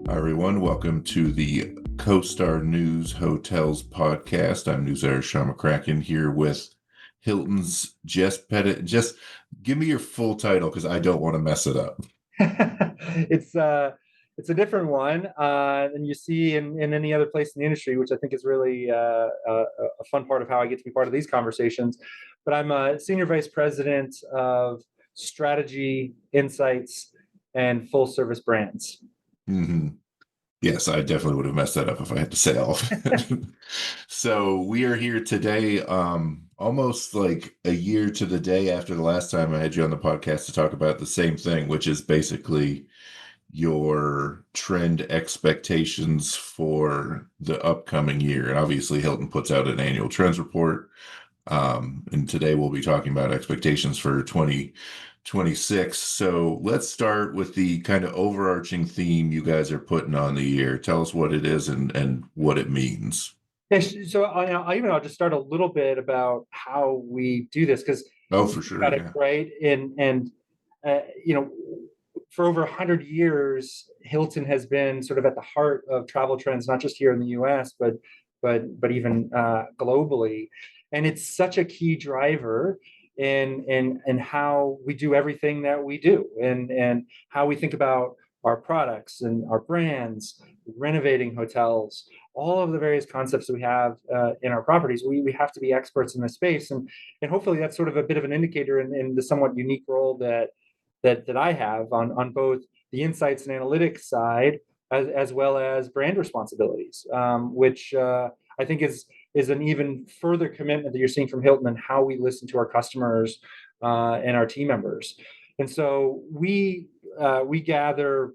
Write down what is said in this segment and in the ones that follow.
Hi, everyone. Welcome to the CoStar News Hotels podcast. I'm News Editor Sean McCracken here with Hilton's Jess Petitt. Just give me your full title because I don't want to mess it up. It's a different one than you see in any other place in the industry, which I think is really a fun part of how I get to be part of these conversations. But I'm a senior vice president of strategy, insights, and full service brands. Mm-hmm. Yes, I definitely would have messed that up if I had to say all of it. So we are here today, almost like a year to the day after the last time I had you on the podcast to talk about the same thing, which is basically your trend expectations for the upcoming year. And obviously, Hilton puts out an annual trends report. And today we'll be talking about expectations for 2026. So let's start with the kind of overarching theme you guys are putting on the year. Tell us what it is and what it means. Yeah, so I'll just start a little bit about how we do this because Oh, for sure. got it Yeah. right. And for over 100 years, Hilton has been sort of at the heart of travel trends, not just here in the U.S., but even globally. And it's such a key driver in how we do everything that we do, and how we think about our products and our brands, renovating hotels, all of the various concepts that we have in our properties. We have to be experts in this space, and hopefully that's sort of a bit of an indicator in the somewhat unique role that I have on both the insights and analytics side, as well as brand responsibilities, which I think is an even further commitment that you're seeing from Hilton and how we listen to our customers and our team members. And so we gather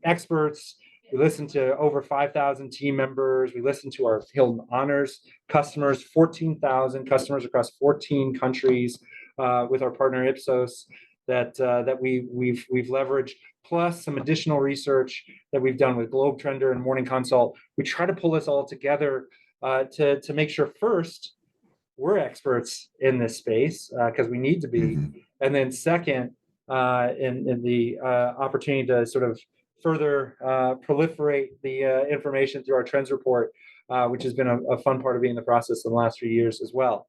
experts. We listen to over 5,000 team members. We listen to our Hilton Honors customers, 14,000 customers across 14 countries with our partner Ipsos that we've leveraged, plus some additional research that we've done with Globe Trender and Morning Consult. We try to pull this all together to make sure first we're experts in this space because we need to be, Mm-hmm. and then second, in the opportunity to sort of further proliferate the information through our trends report, which has been a fun part of being in the process in the last few years as well.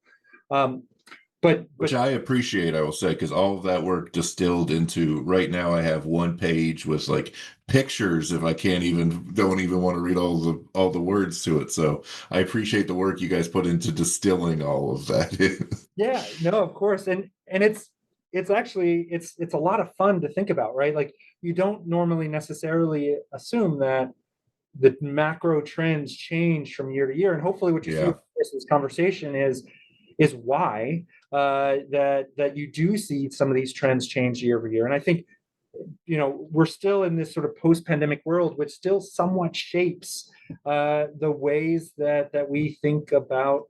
Which I appreciate, I will say, because all of that work distilled into right now I have one page with like pictures if I don't even want to read all the words to it. So I appreciate the work you guys put into distilling all of that. Yeah, no, of course. And it's actually it's a lot of fun to think about, right? Like you don't normally necessarily assume that the macro trends change from year to year. And hopefully what you see Yeah. with this conversation is why that you do see some of these trends change year over year. And I think we're still in this sort of post-pandemic world, which still somewhat shapes the ways that we think about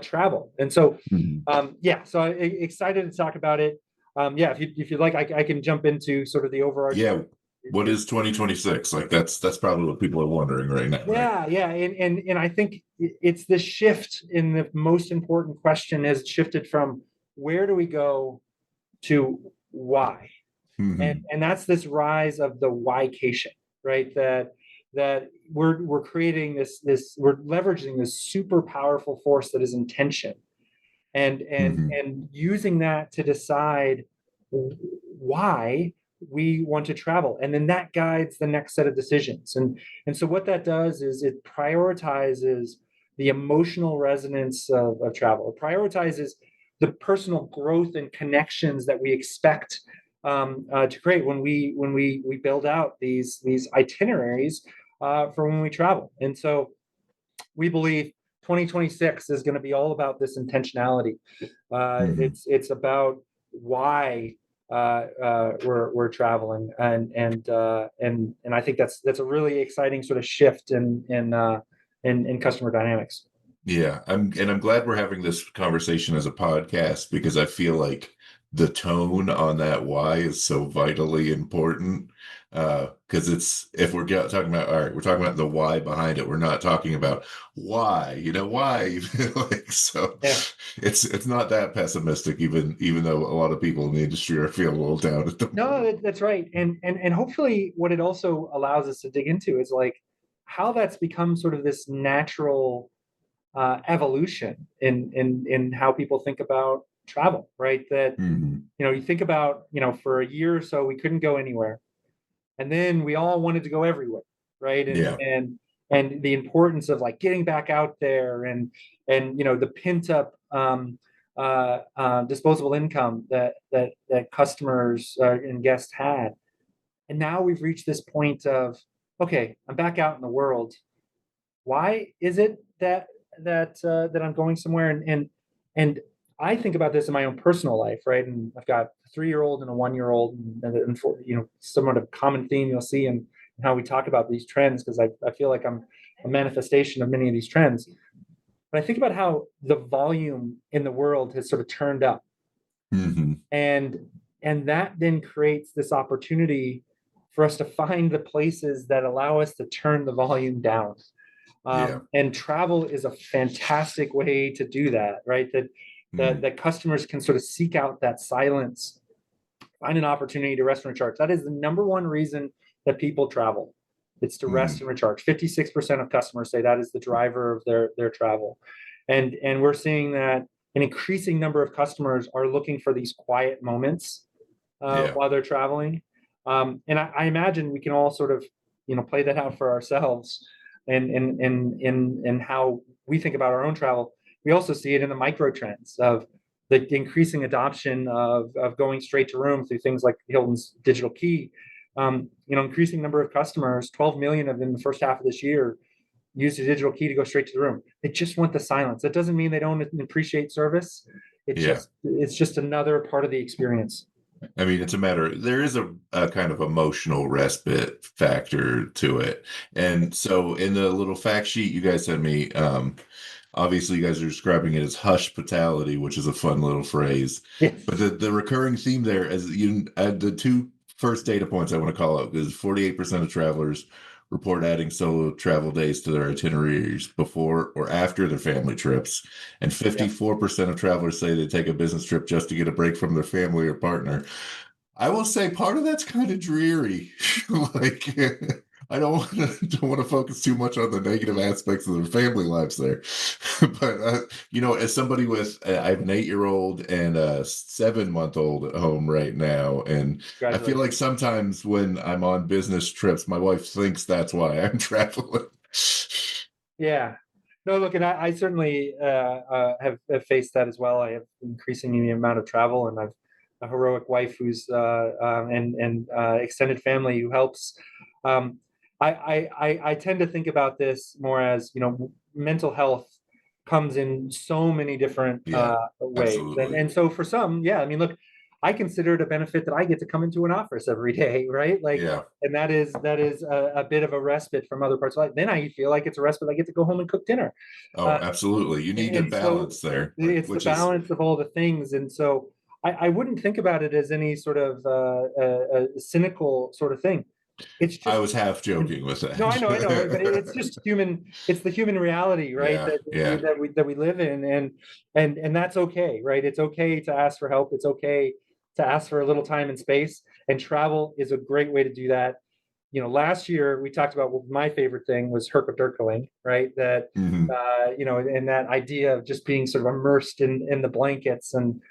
travel. And so Mhm. so excited to talk about it. If you'd like, I can jump into sort of the overarching. Yeah. What is 2026? Like that's probably what people are wondering right now, right? Yeah, and I think it's the shift in the most important question has shifted from where do we go to why, Mm-hmm. and that's this rise of the whycation, right? That we're creating this we're leveraging this super powerful force that is intention, Mm-hmm. and using that to decide why we want to travel, and then that guides the next set of decisions. And so what that does is it prioritizes the emotional resonance of travel. It prioritizes the personal growth and connections that we expect to create when we build out these itineraries for when we travel. And so we believe 2026 is going to be all about this intentionality. Mm-hmm. It's about why we're traveling, and I think that's a really exciting sort of shift in customer dynamics. Yeah, I'm glad we're having this conversation as a podcast because I feel like the tone on that why is so vitally important. Because it's, if we're talking about, all right, we're talking about the why behind it. We're not talking about why, why. Like, so Yeah. it's not that pessimistic, even though a lot of people in the industry are feeling a little down at the No, moment. that's right. And hopefully what it also allows us to dig into is like how that's become sort of this natural evolution in how people think about travel, right? That, Hmm. you think about, for a year or so we couldn't go anywhere, and then we all wanted to go everywhere, right? Yeah, And the importance of like getting back out there, and the pent up disposable income that customers and guests had. And now we've reached this point of, okay, I'm back out in the world. Why is it that I'm going somewhere? And I think about this in my own personal life, right? And I've got a 3-year-old and a 1-year-old, and for, somewhat of a common theme you'll see in how we talk about these trends, because I feel like I'm a manifestation of many of these trends. But I think about how the volume in the world has sort of turned up, hmm, and that then creates this opportunity for us to find the places that allow us to turn the volume down. yeah, And travel is a fantastic way to do that, right? mm, That customers can sort of seek out that silence, find an opportunity to rest and recharge. That is the number one reason that people travel. It's to rest mm, and recharge. 56% of customers say that is the driver of their travel. And we're seeing that an increasing number of customers are looking for these quiet moments yeah, while they're traveling. And I imagine we can all sort of, play that out for ourselves, and how we think about our own travel. We also see it in the micro trends of the increasing adoption of going straight to room through things like Hilton's digital key. Increasing number of customers, 12 million of them in the first half of this year, use a digital key to go straight to the room. They just want the silence. That doesn't mean they don't appreciate service. yeah. It's just another part of the experience. I mean, it's a matter, there is a kind of emotional respite factor to it. And so in the little fact sheet you guys sent me, obviously you guys are describing it as hospitality, which is a fun little phrase. But Yes. the recurring theme there, as you add the two first data points I want to call out, is 48% of travelers report adding solo travel days to their itineraries before or after their family trips. And Yeah. 54% of travelers say they take a business trip just to get a break from their family or partner. I will say part of that's kind of dreary. Like, I don't want to focus too much on the negative aspects of their family lives there. But as somebody with, I have an 8-year-old and a 7-month-old at home right now, and I feel like Congratulations. sometimes when I'm on business trips, my wife thinks that's why I'm traveling. Yeah. No, look, and I certainly have faced that as well. I have increasing the amount of travel, and I've a heroic wife who's and extended family who helps. Um, I tend to think about this more as, mental health comes in so many different Yeah, ways, and absolutely. so for some, yeah, I mean, look, I consider it a benefit that I get to come into an office every day, right? Like, Yeah. and that is a bit of a respite from other parts of life. Then I feel like it's a respite. I get to go home and cook dinner, Oh, uh, absolutely. You need a and so balance there, like, it's the which is, balance of all the things. And so I wouldn't think about it as any sort of a cynical sort of thing. It's I just, was half joking with no, I know, but it's that. just human. It's the human reality, right? Yeah, yeah. That we live in, and that's okay, right? It's okay to ask for help. It's okay to ask for a little time and space. And travel is a great way to do that. Last year we talked about, what my favorite thing was herkadurkling, right? That Mhm. and that idea of just being sort of immersed in the blankets, and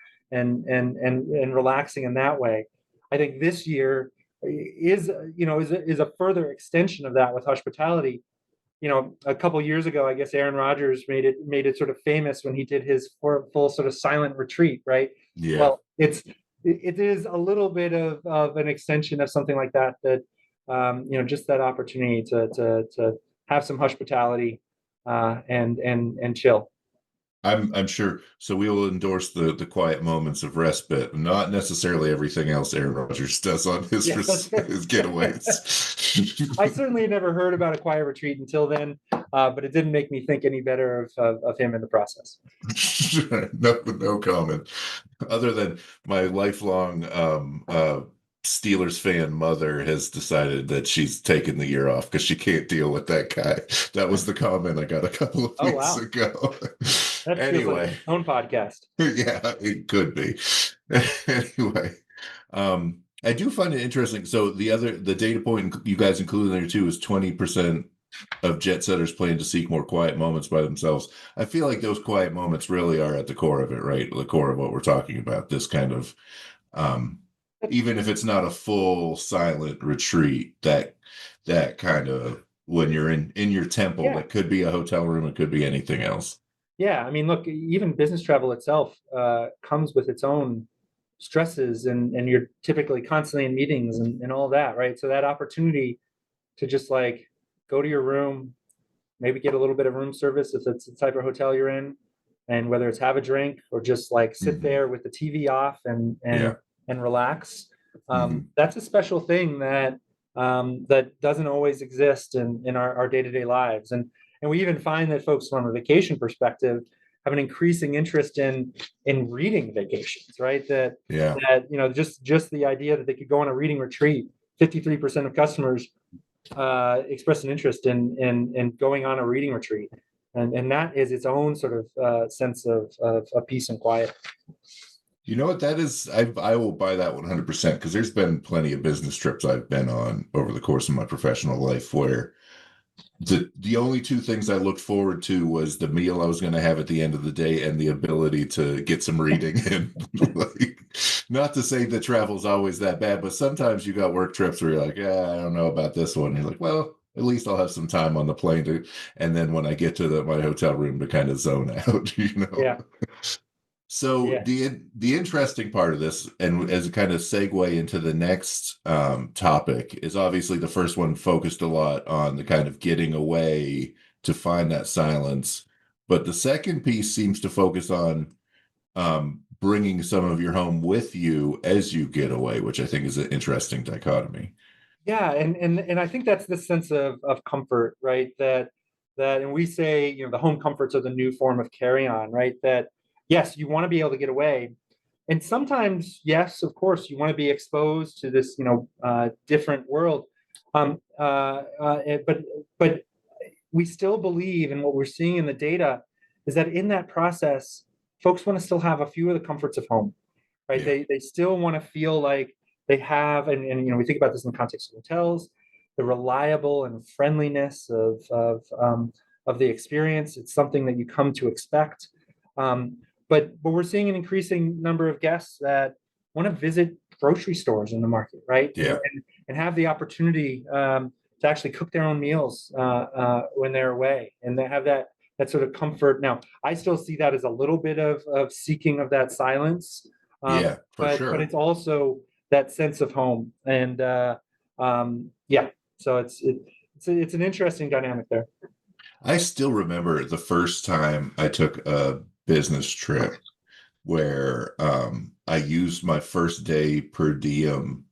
relaxing in that way. I think this year is a further extension of that with hospitality. A couple years ago, I guess Aaron Rodgers made it sort of famous when he did his full sort of silent retreat, right? Yeah. Well, it is a little bit of an extension of something like that. Just that opportunity to have some hospitality, and chill. I'm sure. So we will endorse the quiet moments of respite, not necessarily everything else Aaron Rodgers does on his Yeah, that's fair. his getaways. I certainly had never heard about a quiet retreat until then, but it didn't make me think any better of him in the process. No, no comment. other than my lifelong Steelers fan mother has decided that she's taken the year off because she can't deal with that guy. That was the comment I got a couple of Oh weeks wow, ago. that feels like Anyway, its own podcast. yeah, it could be. Anyway, I do find it interesting. So the data point you guys included there too is 20% of jet setters plan to seek more quiet moments by themselves. I feel like those quiet moments really are at the core of it, right? The core of what we're talking about. This kind of, um, even if it's not a full silent retreat, that kind of when you're in your temple, Yeah, that could be a hotel room, it could be anything else. yeah. I mean, look, even business travel itself comes with its own stresses, and you're typically constantly in meetings and all that, right? So that opportunity to just like go to your room, maybe get a little bit of room service if it's the type of hotel you're in, and whether it's have a drink or just like sit Hmm. there with the TV off Yeah. and relax. Hmm. That's a special thing that doesn't always exist in our day-to-day lives. And we even find that folks from a vacation perspective have an increasing interest in reading vacations, right? Yeah. That just the idea that they could go on a reading retreat. 53% of customers expressed an interest in going on a reading retreat, and that is its own sort of sense of peace and quiet. You know what that is? I will buy that 100% because there's been plenty of business trips I've been on over the course of my professional life where the only two things I looked forward to was the meal I was going to have at the end of the day and the ability to get some reading in. Like, not to say that travel's always that bad, but sometimes you got work trips where you're like, yeah, I don't know about this one. You're like, well, at least I'll have some time on the plane to, and then when I get to my hotel room to kind of zone out, you know. Yeah, So yeah, the interesting part of this, and as a kind of segue into the next topic, is obviously the first one focused a lot on the kind of getting away to find that silence, but the second piece seems to focus on bringing some of your home with you as you get away, which I think is an interesting dichotomy. yeah. And I think that's the sense of comfort, right? And we say, the home comforts are the new form of carry on, right? That yes, you want to be able to get away, and sometimes yes, of course, you want to be exposed to this different world. But we still believe, and what we're seeing in the data is that in that process, folks want to still have a few of the comforts of home, right? Yeah. They still want to feel like they have, and we think about this in the context of hotels, the reliable and friendliness of the experience. It's something that you come to expect. But we're seeing an increasing number of guests that want to visit grocery stores in the market, right? And Yeah. and have the opportunity to actually cook their own meals when they're away, and they have that sort of comfort. Now, I still see that as a little bit of seeking of that silence, Yeah, for but sure. it's also that sense of home, and yeah. So it's an interesting dynamic there. I still remember the first time I took a business trip where I used my first day per diem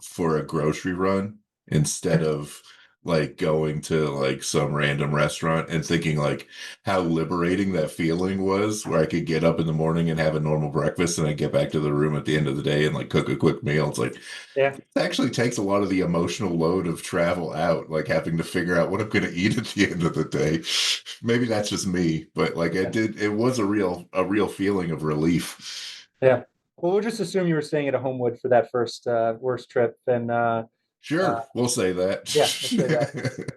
for a grocery run instead of like going to like some random restaurant and thinking like how liberating that feeling was where I could get up in the morning and have a normal breakfast and I get back to the room at the end of the day and like cook a quick meal. It's like Yeah, it actually takes a lot of the emotional load of travel out, like having to figure out what I'm going to eat at the end of the day. Maybe that's just me, but like it was a real feeling of relief. yeah. Well, we'll just assume you were staying at a Homewood for that first worst trip, and uh, Sure, we'll say yeah, let's say that. that.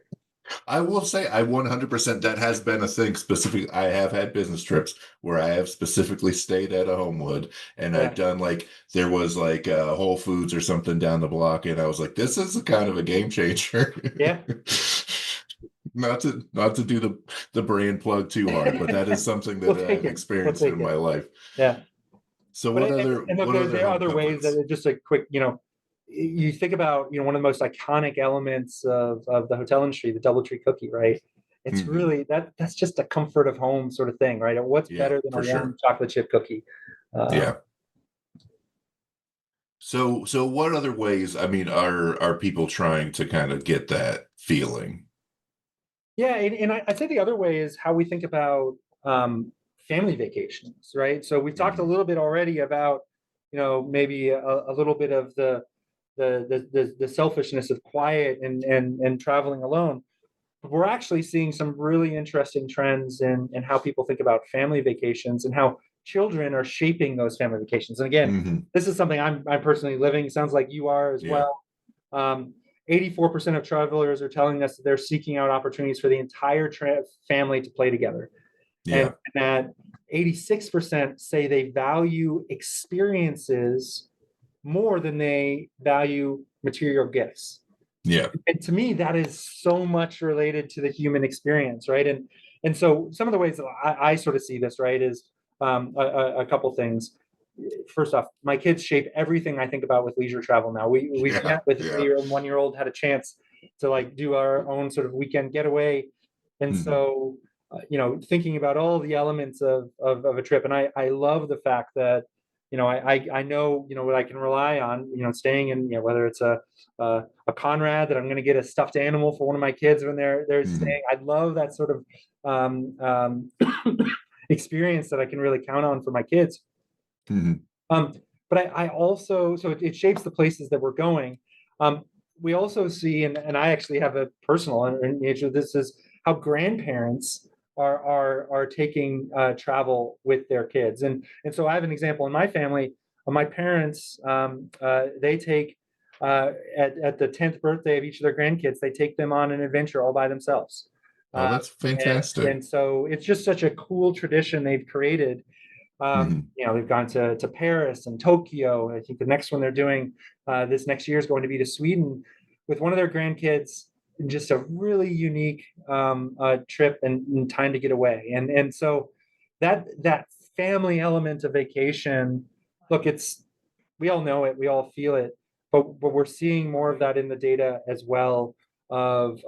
I will say I 100% that has been a thing specific. I have had business trips where I have specifically stayed at a Homewood and I've Yeah, done like there was like Whole Foods or something down the block and I was like, this is a kind of a game changer. yeah. Not to do the brand plug too hard, but that is something We'll that take I've it. We'll experienced in take my it. life. Yeah. So But what other and look, what other there are home other ways that comforts? just a quick, you think about, one of the most iconic elements of the hotel industry, the DoubleTree cookie, right? It's Hmm. really that's just a comfort of home sort of thing, right? And what's Yeah, better than a for warm sure. chocolate chip cookie? Uh, Yeah. So what other ways, I mean, are people trying to kind of get that feeling? yeah, and I think the other way is how we think about family vacations, right? So we've talked a Hmm. little bit already about, maybe a little bit of the selfishness of quiet and traveling alone. But we're actually seeing some really interesting trends in how people think about family vacations and how children are shaping those family vacations. And again, Hmm. this is something I'm personally living. Sounds like you are as Yeah. well. 84% of travelers are telling us that they're seeking out opportunities for the entire family to play together. And Yeah. that 86% say they value experiences more than they value material gifts. Yeah. And to me, that is so much related to the human experience, right? And so some of the ways that I sort of see this, right, is a couple things. First off, my kids shape everything I think about with leisure travel now. We've Yeah. met with a Yeah. 3-year-old and 1-year-old, had a chance to like do our own sort of weekend getaway. And Hmm. so, thinking about all the elements of a trip. And I love the fact that, I know, what I can rely on, staying in, whether it's a Conrad, that I'm going to get a stuffed animal for one of my kids when they're Hmm. staying. I love that sort of experience that I can really count on for my kids. Hmm. Um, but I also, so it shapes the places that we're going. Um, we also see, and I actually have a personal nature of this, is how grandparents are taking travel with their kids. And so I have an example in my family. My parents, they take at the 10th birthday of each of their grandkids, they take them on an adventure all by themselves. Oh, Uh, that's and fantastic. and so it's just such a cool tradition they've created. Hmm. They've gone to Paris and Tokyo. I think the next one they're doing this next year is going to be to Sweden with one of their grandkids. Just a really unique trip and time to get away. And so that family element of vacation, look, it's, we all know it, we all feel it, but we're seeing more of that in the data as well, of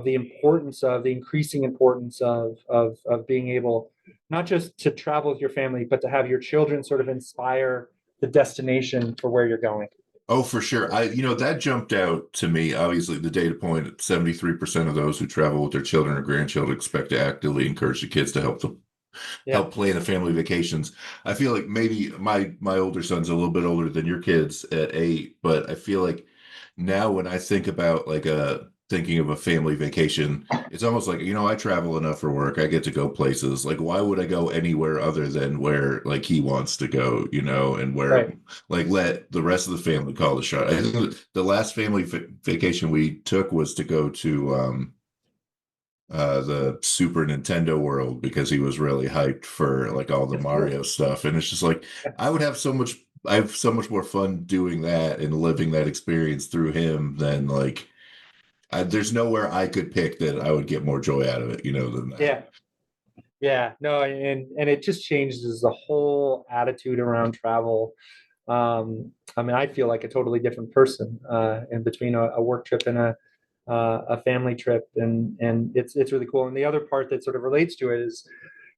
the importance of the increasing importance of being able not just to travel with your family, but to have your children sort of inspire the destination for where you're going. Oh, for sure. That jumped out to me. Obviously, the data point at 73% of those who travel with their children or grandchildren expect to actively encourage the kids to Yeah, help plan the family vacations. I feel like maybe my older son's a little bit older than your kids at 8, but I feel like now when I think about like a thinking of a family vacation, it's almost like, I travel enough for work. I get to go places. Like, why would I go anywhere other than where like he wants to go, and where right. like let the rest of the family call the shot. I think the last family vacation we took was to go to the Super Nintendo world because he was really hyped for like all the That's cool. Mario stuff. And it's just like Yeah, I have so much more fun doing that and living that experience through him than like there's nowhere I could pick that I would get more joy out of it, than that. yeah, yeah. No, and it just changes the whole attitude around travel. I mean, I feel like a totally different person in between a work trip and a family trip, and it's really cool. And the other part that sort of relates to it is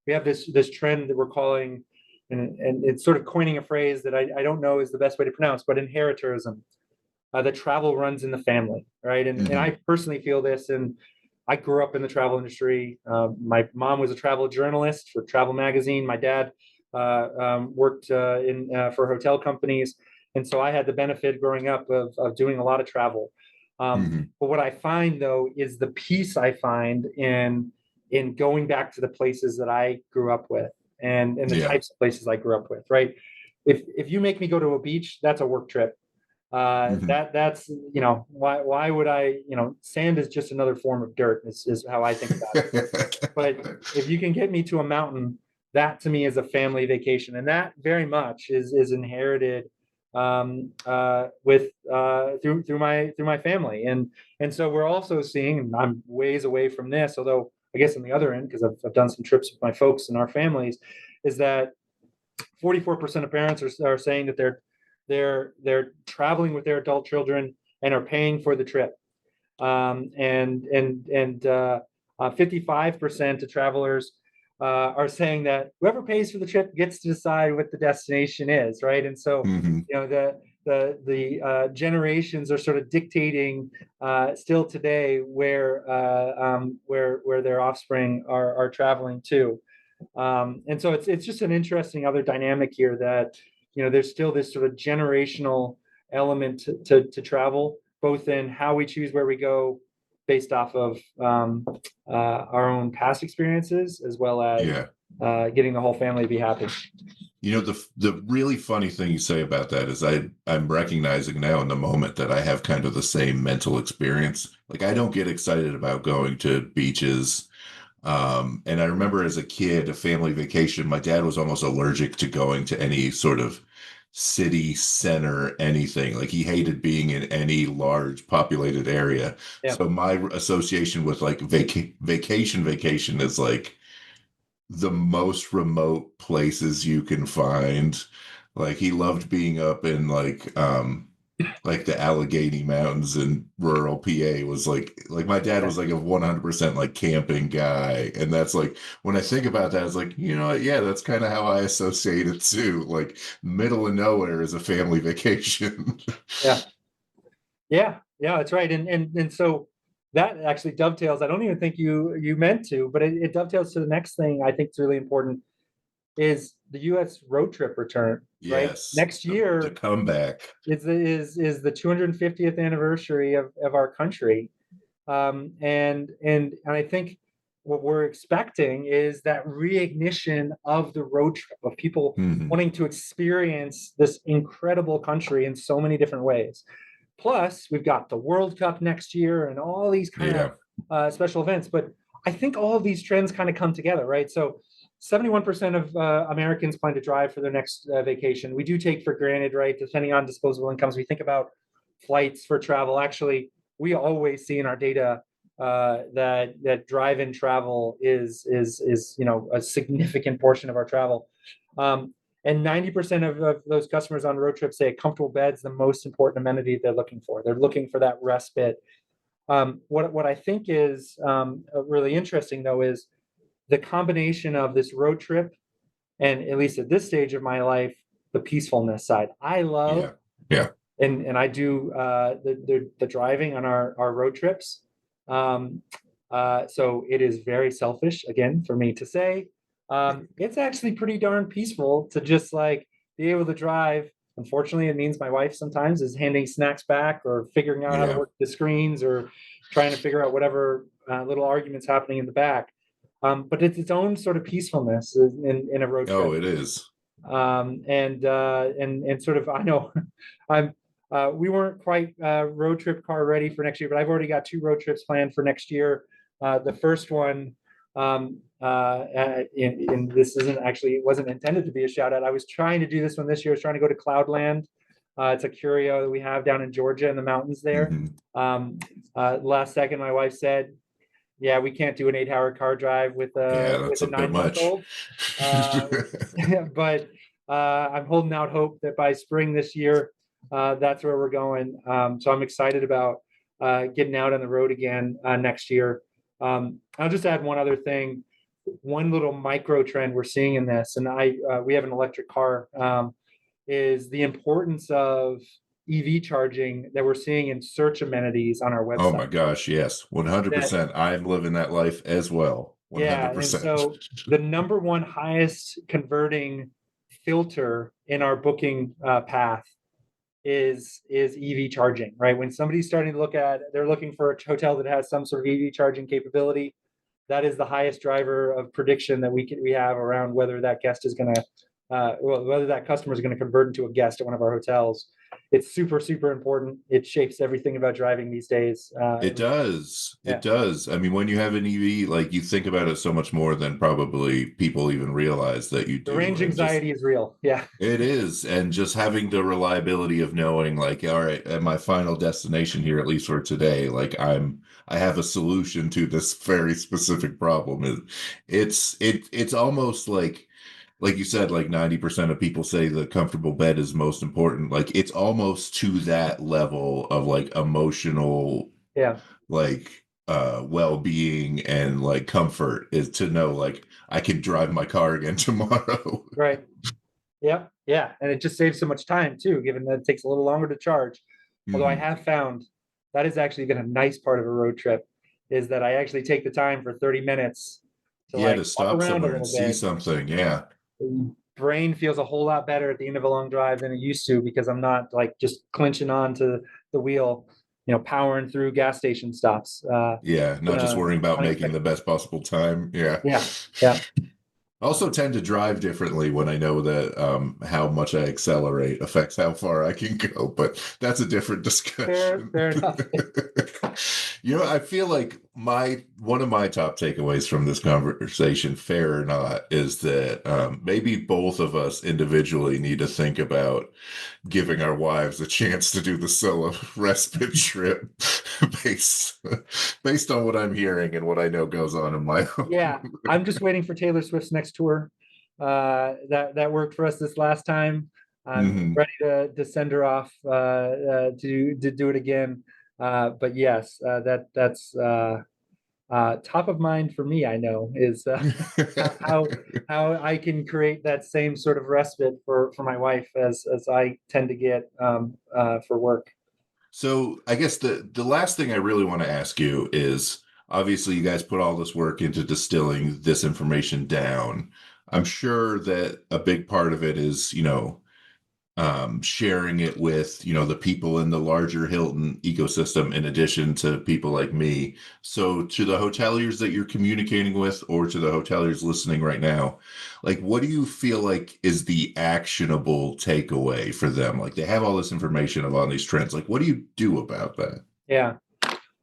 we have this trend that we're calling, and it's sort of coining a phrase that I don't know is the best way to pronounce, but inheritourism. That travel runs in the family, right? And Hmm. I personally feel this, and I grew up in the travel industry. My mom was a travel journalist for Travel Magazine. My dad worked in for hotel companies, and so I had the benefit growing up of doing a lot of travel. Hmm. But what I find though is the peace I find in going back to the places that I grew up with and the Yeah. types of places I grew up with, right? If you make me go to a beach, that's a work trip. Hmm. That's, why would I, sand is just another form of dirt is how I think about it. But if you can get me to a mountain, that to me is a family vacation, and that very much is inherited with through my family. And so we're also seeing, and I'm ways away from this, although I guess on the other end, because I've done some trips with my folks and our families, is that 44% of parents are saying that they're traveling with their adult children and are paying for the trip. And 55% of travelers are saying that whoever pays for the trip gets to decide what the destination is, right? And so, Hmm. the generations are sort of dictating still today where their offspring are traveling to. And so it's just an interesting other dynamic here that, there's still this sort of generational element to travel, both in how we choose where we go based off of our own past experiences, as well as Yeah. getting the whole family to be happy. The really funny thing you say about that is I'm recognizing now in the moment that I have kind of the same mental experience. Like I don't get excited about going to beaches. And I remember as a kid, a family vacation, my dad was almost allergic to going to any sort of city center, anything. Like he hated being in any large populated area. Yeah, So my association with like vacation is like the most remote places you can find. Like he loved being up in like the Allegheny Mountains in rural PA was like my dad yeah, was like a 100% like camping guy. And that's like when I think about that, it's like, you know what? Yeah, that's kind of how I associate it too. Like middle of nowhere is a family vacation. yeah, yeah. That's right. And so that actually dovetails. I don't even think you meant to, but it dovetails to the next thing I think is really important is the U.S. road trip return. Right, Yes, next the year comeback. is the 250th anniversary of our country, and I think what we're expecting is that reignition of the road trip, of people Hmm. wanting to experience this incredible country in so many different ways. Plus, we've got the World Cup next year and all these kind of Yeah, special events. But I think all of these trends kind of come together, right? So 71% of Americans plan to drive for their next vacation. We do take for granted, right? Depending on disposable incomes, we think about flights for travel. Actually, we always see in our data that drive-in travel is a significant portion of our travel. Um, and 90% of those customers on road trips say a comfortable bed's the most important amenity they're looking for. They're looking for that respite. What I think is really interesting, though, is the combination of this road trip and, at least at this stage of my life, the peacefulness side. I love, yeah, yeah. and I do the driving on our road trips. Um, so it is very selfish, again, for me to say. It's actually pretty darn peaceful to just like be able to drive. Unfortunately, it means my wife sometimes is handing snacks back or figuring out how to Yeah. work the screens or trying to figure out whatever little arguments happening in the back. But it's its own sort of peacefulness in a road Oh, trip. it is. And sort of, I know I'm we weren't quite road trip car ready for next year, but I've already got two road trips planned for next year. The first one, and this isn't actually, it wasn't intended to be a shout out. I was trying to do this one this year. I was trying to go to Cloudland. It's a curio that we have down in Georgia in the mountains there. Hmm. Last second, my wife said, "Yeah, we can't do an 8-hour car drive Yeah, with that's a a bit much. 9-month-old." Uh, but I'm holding out hope that by spring this year, that's where we're going. So I'm excited about getting out on the road again next year. I'll just add one other thing, one little micro trend we're seeing in this, and we have an electric car, is the importance of EV charging that we're seeing in search amenities on our Oh website. my gosh, yes, That 100%. I'm living that life as well. Yeah, and 100%. so the number one highest converting filter in our booking path is EV charging, right? When somebody's starting to they're looking for a hotel that has some sort of EV charging capability. That is the highest driver of prediction that we have around whether that guest is going to, whether that customer is going to convert into a guest at one of our hotels. It's super, super important. It shapes everything about driving these days. It does. It Yeah, does. I mean, when you have an EV, like you think about it so much more than probably people even realize that you the do. range And just anxiety is real. Yeah, it is. And just having the reliability of knowing, like, all right, at my final destination here, at least for today, like I have a solution to this very specific problem. It's almost like you said, like 90% of people say the comfortable bed is most important. Like it's almost to that level of like emotional, yeah. like well-being and like comfort is to know like I can drive my car again tomorrow. Right. Yeah. Yeah. And it just saves so much time too, given that it takes a little longer to charge. Although I Mhm. have found that has actually been a nice part of a road trip, is that I actually take the time for 30 minutes to Yeah, like to walk stop around a somewhere and little see bit. something. Yeah. Brain feels a whole lot better at the end of a long drive than it used to because I'm not like just clinching onto the wheel, powering through gas station stops. Yeah. In Not just a worrying about making the unexpected. best possible time. Yeah. Yeah, yeah. I also tend to drive differently when I know that how much I accelerate affects how far I can go, but that's a different Fair, discussion. fair enough. I feel like my one of my top takeaways from this conversation, fair or not, is that maybe both of us individually need to think about giving our wives a chance to do the solo respite trip based based on what I'm hearing and what I know goes on in my Yeah, home. I'm just waiting for Taylor Swift's next tour. That worked for us this last time. I'm Mhm. ready to send her off to do it again. But yes, that's top of mind for me. I know is how how I can create that same sort of respite for my wife as I tend to get for work. So I guess the last thing I really want to ask you is obviously you guys put all this work into distilling this information down. I'm sure that a big part of it is, sharing it with, the people in the larger Hilton ecosystem in addition to people like me. So to the hoteliers that you're communicating with or to the hoteliers listening right now, like what do you feel like is the actionable takeaway for them? Like they have all this information about these trends. Like what do you do about that? Yeah.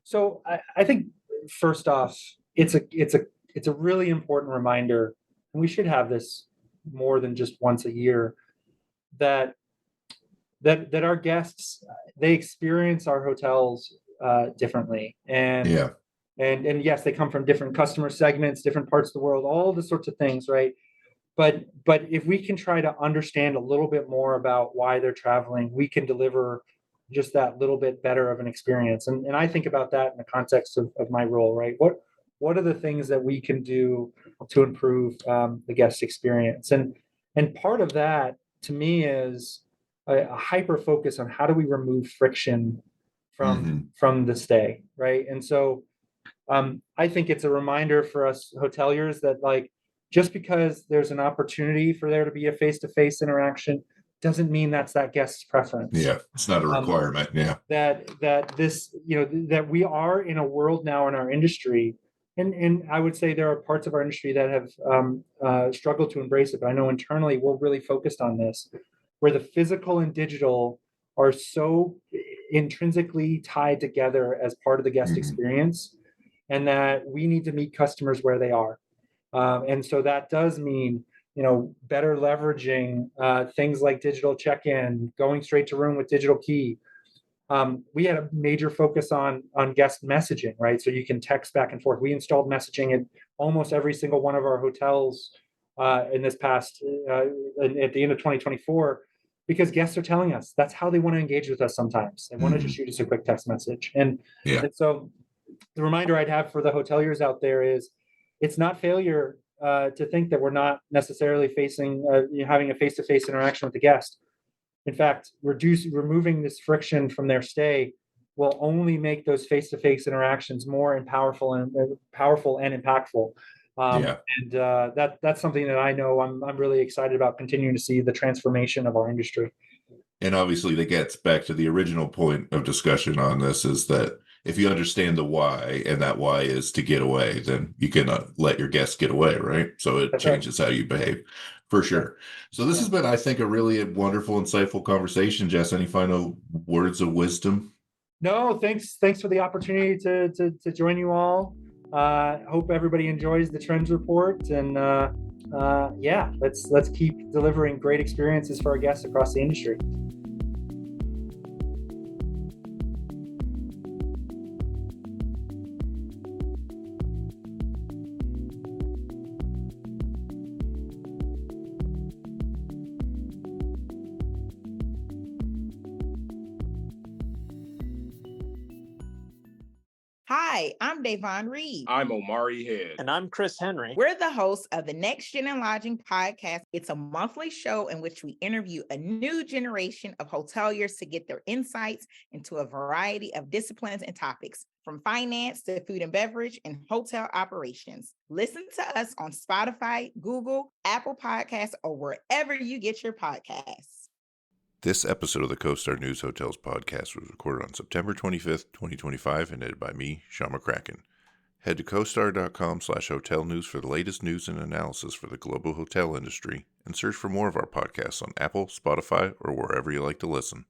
So I think first off, it's a really important reminder, and we should have this more than just once a year, that that our guests, they experience our hotels differently, Yeah. and yes, they come from different customer segments, different parts of the world, all the sorts of things, right? But if we can try to understand a little bit more about why they're traveling, we can deliver just that little bit better of an experience. And I think about that in the context of my role, right? What are the things that we can do to improve the guest experience? And part of that to me is a hyper focus on how do we remove friction Hmm. from the stay, right? And so I think it's a reminder for us hoteliers that like just because there's an opportunity for there to be a face-to-face interaction doesn't mean that's that guest's preference. Yeah. It's not a Um, requirement. Yeah. that this that we are in a world now in our industry, and I would say there are parts of our industry that have struggled to embrace it, but I know internally we're really focused on this, where the physical and digital are so intrinsically tied together as part of the guest Hmm. experience, and that we need to meet customers where they are. And so that does mean, better leveraging things like digital check-in, going straight to room with digital key. We had a major focus on guest messaging, right? So you can text back and forth. We installed messaging at almost every single one of our hotels in this past at the end of 2024, because guests are telling us that's how they want to engage with us. Sometimes they want to just Hmm. shoot us a quick text message, and Yeah. and so the reminder I'd have for the hoteliers out there is it's not failure to think that we're not necessarily facing having a face-to-face interaction with the guest. In fact, removing this friction from their stay will only make those face-to-face interactions more and powerful and impactful. Um, Yeah. that's something that I know I'm really excited about continuing to see the transformation of our industry. And obviously, that gets back to the original point of discussion on this is that if you understand the why, and that why is to get away, then you can let your guests get away, right? So it That's right. changes how you behave for Yeah, sure. So this yeah. has been, I think, a really wonderful, insightful conversation. Jess, any final words of wisdom? No, thanks for the opportunity to join you all. Hope everybody enjoys the trends report, and yeah, let's keep delivering great experiences for our guests across the industry. Hi, I'm Davon Reed. I'm Omari Head. And I'm Chris Henry. We're the hosts of the Next Gen and Lodging podcast. It's a monthly show in which we interview a new generation of hoteliers to get their insights into a variety of disciplines and topics, from finance to food and beverage and hotel operations. Listen to us on Spotify, Google, Apple Podcasts, or wherever you get your podcasts. This episode of the CoStar News Hotels podcast was recorded on September 25th, 2025, and edited by me, Sean McCracken. Head to costar.com/hotel news for the latest news and analysis for the global hotel industry, and search for more of our podcasts on Apple, Spotify, or wherever you like to listen.